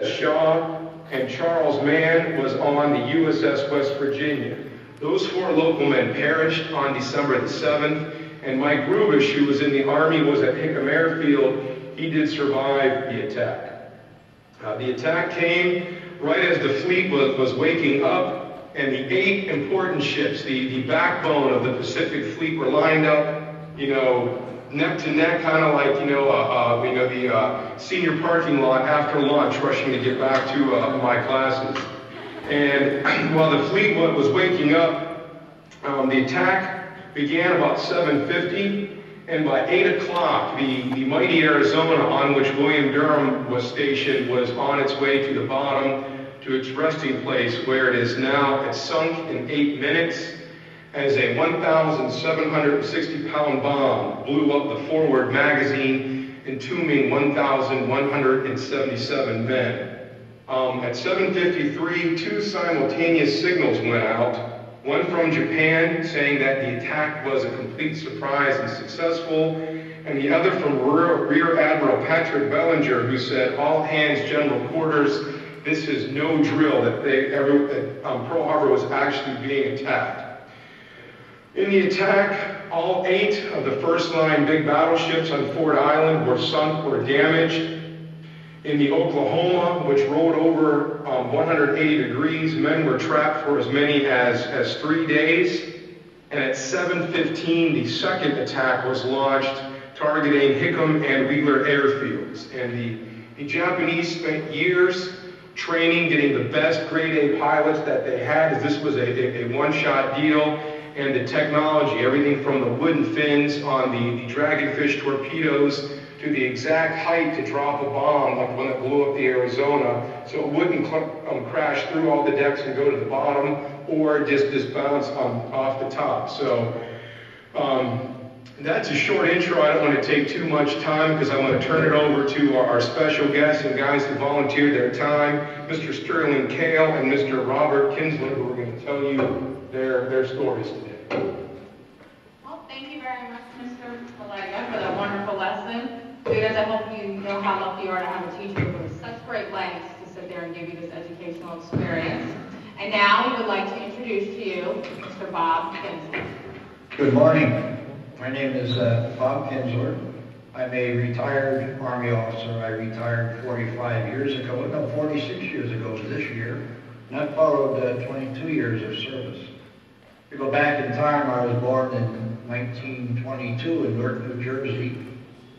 Shaw and Charles Mann was on the USS West Virginia. Those 4 local men perished on December the 7th, and Mike Rubish, who was in the Army, was at Hickam Airfield. He did survive the attack. The attack came right as the fleet was waking up, and the 8 important ships, the backbone of the Pacific Fleet, were lined up, neck to neck, kind of like, the senior parking lot after lunch, rushing to get back to my classes. And while the fleet was waking up, the attack began about 7:50, and by 8 o'clock, the mighty Arizona, on which William Durham was stationed, was on its way to the bottom, to its resting place, where it is now. It sunk in 8 minutes as a 1,760-pound bomb blew up the forward magazine, entombing 1,177 men. At 7:53, 2 simultaneous signals went out, one from Japan saying that the attack was a complete surprise and successful, and the other from Rear Admiral Patrick Bellinger, who said, "All hands, general quarters, this is no drill," that Pearl Harbor was actually being attacked. In the attack, all 8 of the first-line big battleships on Ford Island were sunk or damaged. In the Oklahoma, which rolled over 180 degrees, men were trapped for as many as 3 days. And at 7:15, the second attack was launched, targeting Hickam and Wheeler airfields. And the Japanese spent years training, getting the best grade A pilots that they had, as this was a one-shot deal. And the technology, everything from the wooden fins on the Dragonfish torpedoes to the exact height to drop a bomb, like when it blew up the Arizona, so it wouldn't crash through all the decks and go to the bottom, or just bounce off the top. So that's a short intro. I don't want to take too much time because I want to turn it over to our special guests and guys who volunteered their time, Mr. Sterling Kale and Mr. Robert Kinsler, who are going to tell you their stories today. Well, thank you very much, Mr. Palega, for that wonderful lesson. Students, I hope you know how lucky you are to have a teacher with such great lengths to sit there and give you this educational experience. And now we would like to introduce to you Mr. Bob Kinsler. Good morning. My name is Bob Kinsler. I'm a retired Army officer. I retired 46 years ago this year. And I followed 22 years of service. To go back in time, I was born in 1922 in Newark, New Jersey.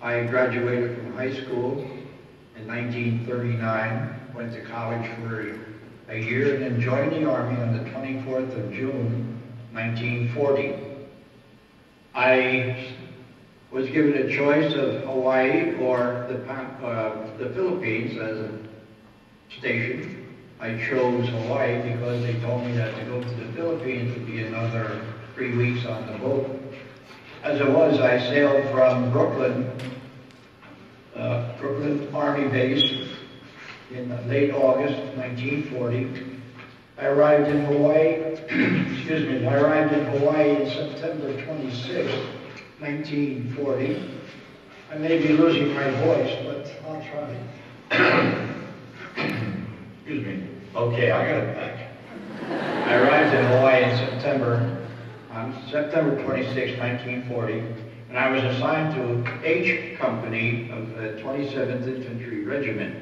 I graduated from high school in 1939, went to college for a year, and then joined the Army on the 24th of June, 1940. I was given a choice of Hawaii or the Philippines as a station. I chose Hawaii because they told me that to go to the Philippines would be another 3 weeks on the boat. As it was, I sailed from Brooklyn Army Base in late August 1940. I arrived in Hawaii, I arrived in Hawaii in September 26, 1940. I may be losing my voice, but I'll try. Excuse me. Okay, I got it back. I arrived in Hawaii in September 26, 1940, and I was assigned to H Company of the 27th Infantry Regiment.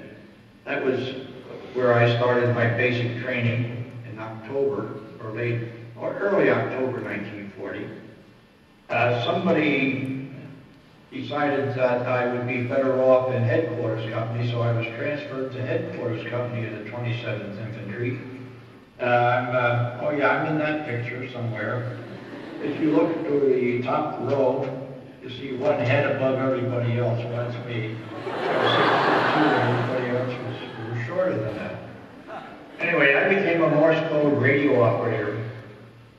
That was where I started my basic training in October, or early October 1940. Somebody decided that I would be better off in Headquarters Company, so I was transferred to Headquarters Company of the 27th Infantry. I'm in that picture somewhere. If you look to the top row, you see one head above everybody else. Well, that's me. I was 6'2", everybody else was shorter than that. Anyway, I became a Morse code radio operator.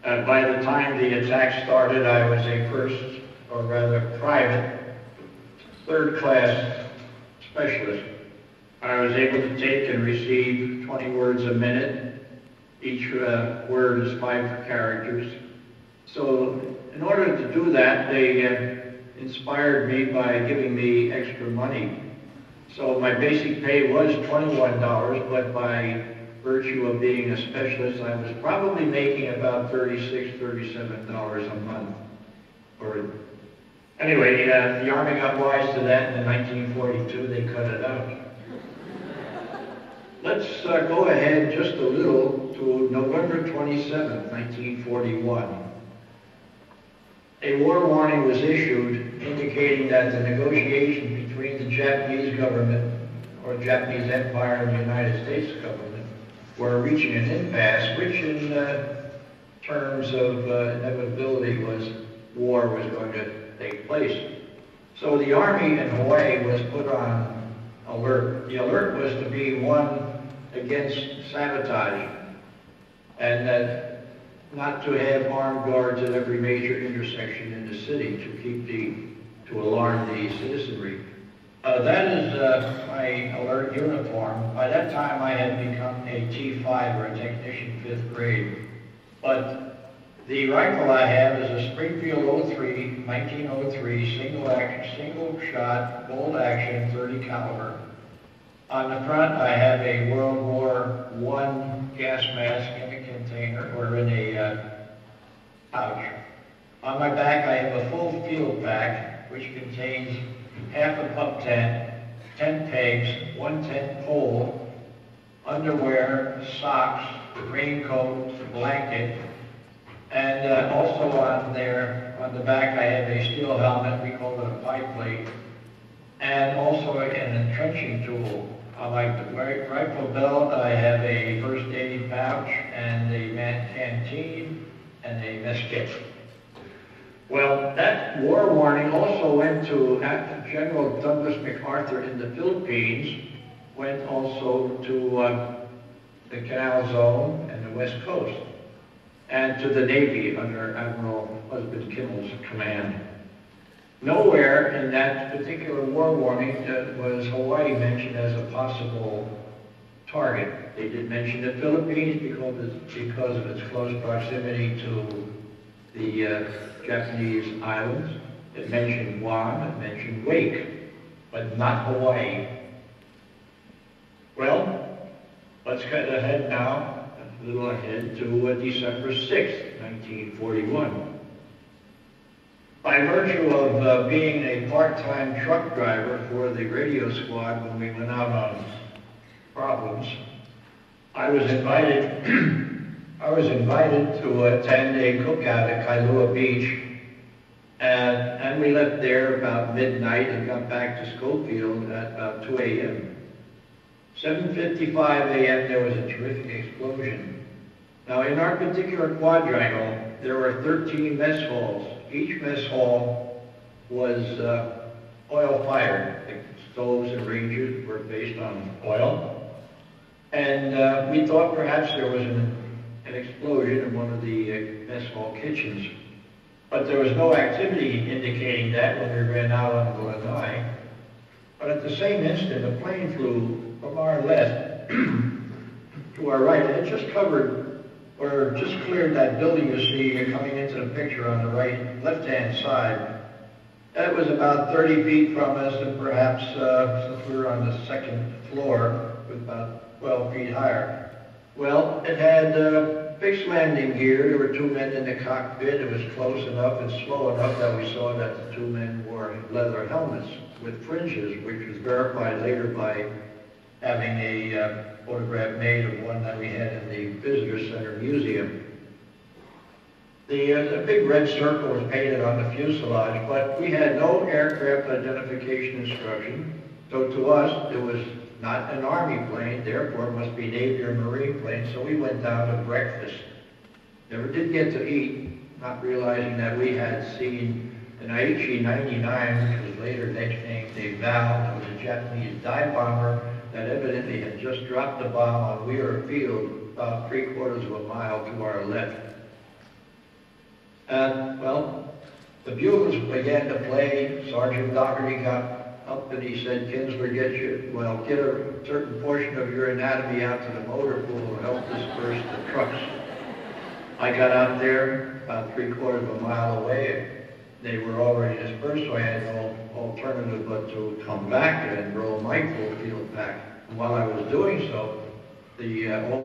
By the time the attack started, I was a private, third-class specialist. I was able to take and receive 20 words a minute. Each word is 5 characters. So in order to do that, they inspired me by giving me extra money. So my basic pay was $21, but by virtue of being a specialist, I was probably making about $36, $37 a month. Anyway, the Army got wise to that, and in 1942 they cut it out. Let's go ahead just a little to November 27, 1941. A war warning was issued indicating that the negotiations between the Japanese government, or Japanese Empire, and the United States government were reaching an impasse, which in terms of inevitability was war was going to take place. So the Army in Hawaii was put on alert. The alert was to be one against sabotage, and not to have armed guards at every major intersection in the city to alarm the citizenry. That is my alert uniform. By that time I had become a T5, or a technician 5th grade. But the rifle I have is a Springfield 1903 single shot, bolt action 30 caliber. On the front I have a World War I gas mask in a container, or in a pouch. On my back I have a full field pack, which contains half a pup tent, 10 pegs, 1 tent pole, underwear, socks, raincoat, blanket, and also on the back I have a steel helmet, we call it a pipe plate, and also an entrenching tool. On my rifle belt I have a first aid pouch and a canteen and a mess kit. Well, that war warning also went to General Douglas MacArthur in the Philippines, went also to the Canal Zone and the West Coast, and to the Navy under Admiral Husband Kimmel's command. Nowhere in that particular war warning was Hawaii mentioned as a possible target. They did mention the Philippines because of its close proximity to the Japanese islands. It mentioned Guam, it mentioned Wake, but not Hawaii. Well, let's cut ahead now, a little ahead to December 6th, 1941. By virtue of being a part-time truck driver for the radio squad when we went out on problems, I was invited to attend a cookout at Kailua Beach, and we left there about midnight and got back to Schofield at about 2 a.m. 7:55 a.m. there was a terrific explosion. Now in our particular quadrangle, there were 13 mess halls. Each mess hall was oil-fired. The stoves and ranges were based on oil. And we thought perhaps there was an explosion in one of the mess hall kitchens. But there was no activity indicating that when we ran out on the lanai. But at the same instant, a plane flew from our left to our right. It just covered, or just cleared that building you see coming into the picture on the right, left-hand side. That was about 30 feet from us, and perhaps, since we were on the second floor, it was about 12 feet higher. Well, it had fixed landing gear. There were 2 men in the cockpit. It was close enough and slow enough that we saw that the 2 men wore leather helmets with fringes, which was verified later by having a photograph made of one that we had in the Visitor Center Museum. The big red circle was painted on the fuselage, but we had no aircraft identification instruction. So to us, it was not an Army plane, therefore it must be Navy or Marine plane, so we went down to breakfast. Never did get to eat, not realizing that we had seen an Aichi 99, which was later nicknamed a Val. It was a Japanese dive bomber that evidently had just dropped the bomb on Weir Field about 3/4 of a mile to our left. And, well, the bugles began to play. Sergeant Doherty got up and he said, "Kinsler, get a certain portion of your anatomy out to the motor pool and help disperse the trucks." I got out there about 3/4 of a mile away, they were already dispersed, so I had no alternative but to come back and roll my full field back. And while I was doing so, the